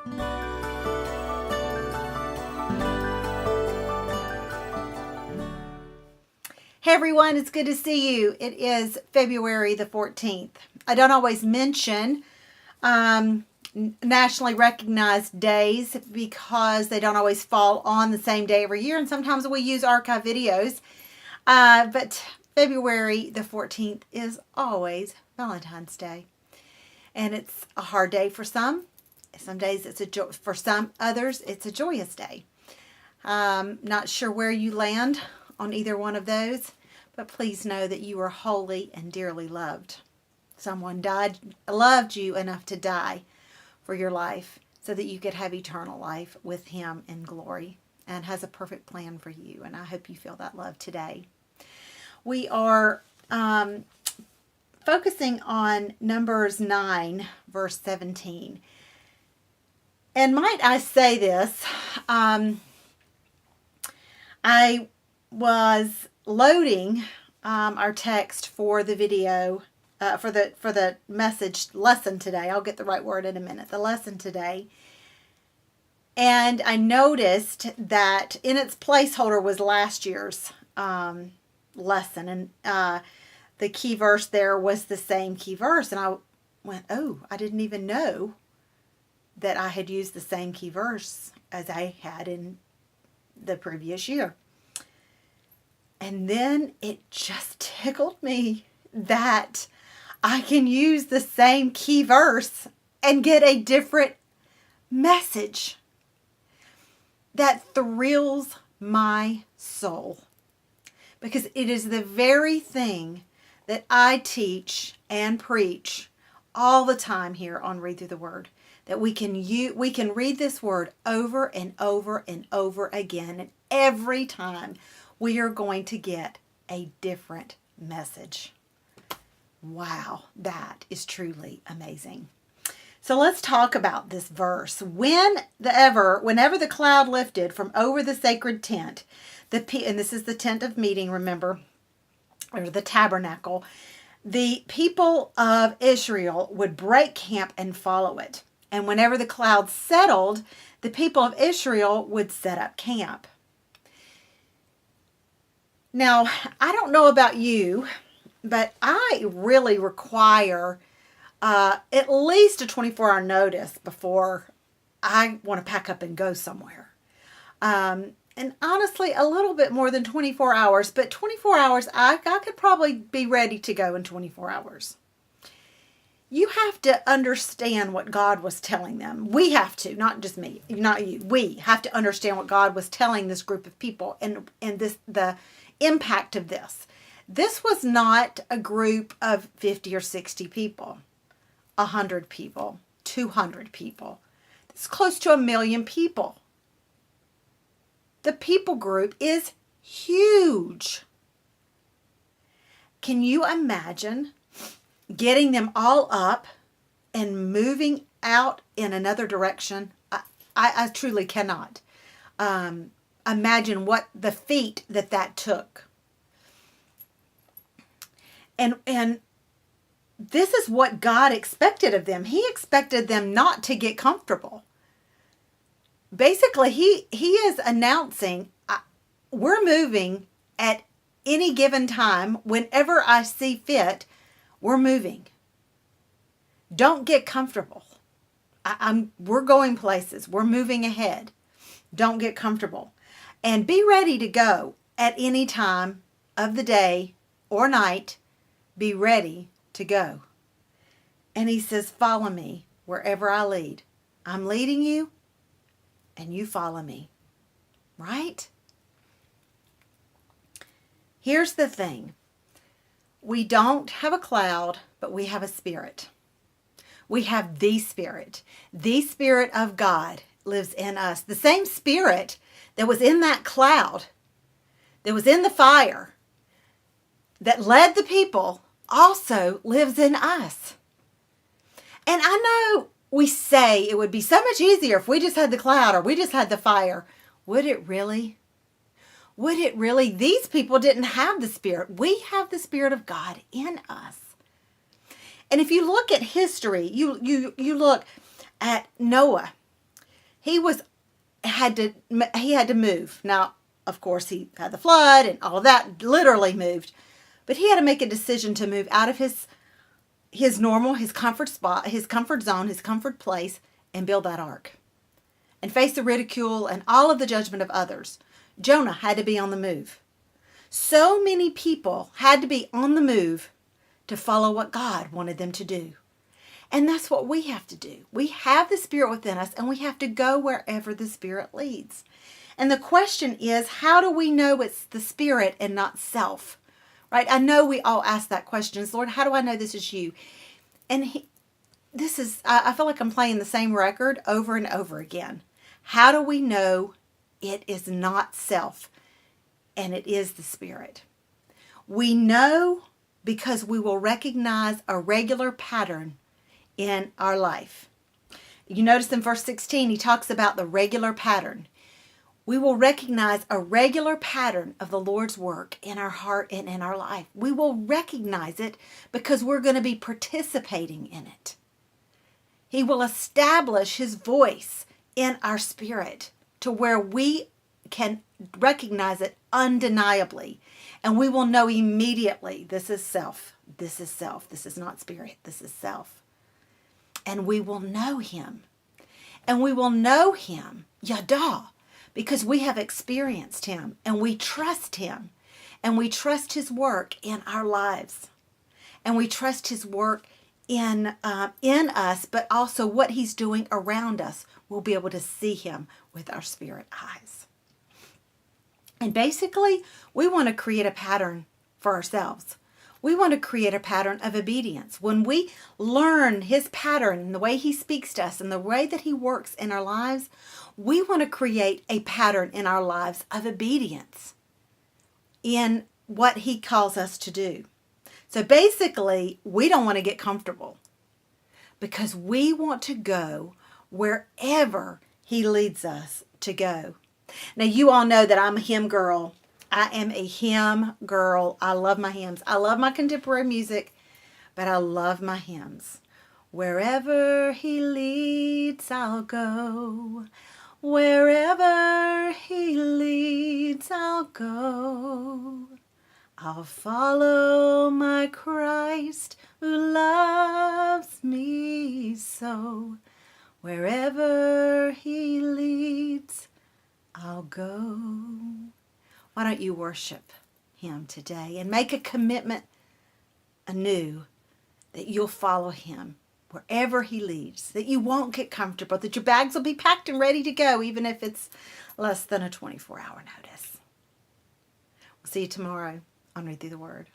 Hey everyone, it's good to see you. It is February the 14th. I don't always mention nationally recognized days because they don't always fall on the same day every year, and sometimes we use archive videos. But February the 14th is always Valentine's Day, and it's a hard day for some. Some days for some others it's a joyous day. Not sure where you land on either one of those, but please know that you are holy and dearly loved. Someone loved you enough to die for your life so that you could have eternal life with him in glory, and has a perfect plan for you, and I hope you feel that love today. We are focusing on Numbers 9, verse 17. And might I say this, I was loading our text for the video, for the message lesson today. I'll get the right word in a minute. The lesson today. And I noticed that in its placeholder was last year's lesson. And the key verse there was the same key verse. And I went, oh, I didn't even know that I had used the same key verse as I had in the previous year. And then it just tickled me that I can use the same key verse and get a different message. That thrills my soul, because it is the very thing that I teach and preach all the time here on Read Through the Word. That we can read this word over and over and over again, and every time we are going to get a different message. Wow, that is truly amazing. So let's talk about this verse. Whenever the cloud lifted from over the sacred tent, and this is the tent of meeting, remember, or the tabernacle, the people of Israel would break camp and follow it. And whenever the cloud settled, the people of Israel would set up camp. Now, I don't know about you, but I really require at least a 24-hour notice before I want to pack up and go somewhere. And honestly, a little bit more than 24 hours, but 24 hours, I could probably be ready to go in 24 hours. You have to understand what God was telling them. We have to, not just me, not you. We have to understand what God was telling this group of people, and the impact of this. This was not a group of 50 or 60 people, 100 people, 200 people. It's close to 1 million people. The people group is huge. Can you imagine getting them all up and moving out in another direction? I truly cannot imagine what the feat that took. And this is what God expected of them. He expected them not to get comfortable. Basically, he is announcing, we're moving at any given time. Whenever I see fit, we're moving. Don't get comfortable. We're going places. We're moving ahead. Don't get comfortable. And be ready to go at any time of the day or night. Be ready to go. And he says, follow me wherever I lead. I'm leading you, and you follow me. Right? Here's the thing. We don't have a cloud, but we have a spirit. We have the Spirit. The Spirit of God lives in us. The same Spirit that was in that cloud, that was in the fire, that led the people, also lives in us. And I know we say it would be so much easier if we just had the cloud or we just had the fire. Would it really? Would it really? These people didn't have the Spirit. We have the Spirit of God in us. And if you look at history, you look at Noah he had to move. Now, of course, he had the flood and all of that, literally moved. But he had to make a decision to move out of his normal, his comfort spot, his comfort zone, his comfort place, and build that ark and face the ridicule and all of the judgment of others. Jonah had to be on the move. So many people had to be on the move to follow what God wanted them to do. And that's what we have to do. We have the Spirit within us, and we have to go wherever the Spirit leads. And the question is, how do we know it's the Spirit and not self? Right? I know we all ask that question. Lord, how do I know this is you? And I feel like I'm playing the same record over and over again. How do we know it is not self and it is the Spirit? We know because we will recognize a regular pattern in our life. You notice in verse 16, he talks about the regular pattern. We will recognize a regular pattern of the Lord's work in our heart and in our life. We will recognize it because we're going to be participating in it. He will establish his voice in our spirit to where we can recognize it undeniably. And we will know immediately, this is self. This is self. This is not spirit. This is self. And we will know him. And we will know him, Yada, because we have experienced him and we trust him. And we trust his work in our lives. And we trust his work in us, but also what he's doing around us. We'll be able to see him with our spirit eyes. And basically, we want to create a pattern for ourselves. We want to create a pattern of obedience. When we learn his pattern and the way he speaks to us and the way that he works in our lives, we want to create a pattern in our lives of obedience in what he calls us to do. So basically, we don't want to get comfortable because we want to go wherever he leads us to go. Now, you all know that I'm a hymn girl. I am a hymn girl. I love my hymns. I love my contemporary music, but I love my hymns. Wherever he leads, I'll go. Wherever he leads, I'll go. I'll follow my Christ who loves me so. Wherever he leads, I'll go. Why don't you worship him today and make a commitment anew that you'll follow him wherever he leads, that you won't get comfortable, that your bags will be packed and ready to go, even if it's less than a 24-hour notice. We'll see you tomorrow on Read Through the Word.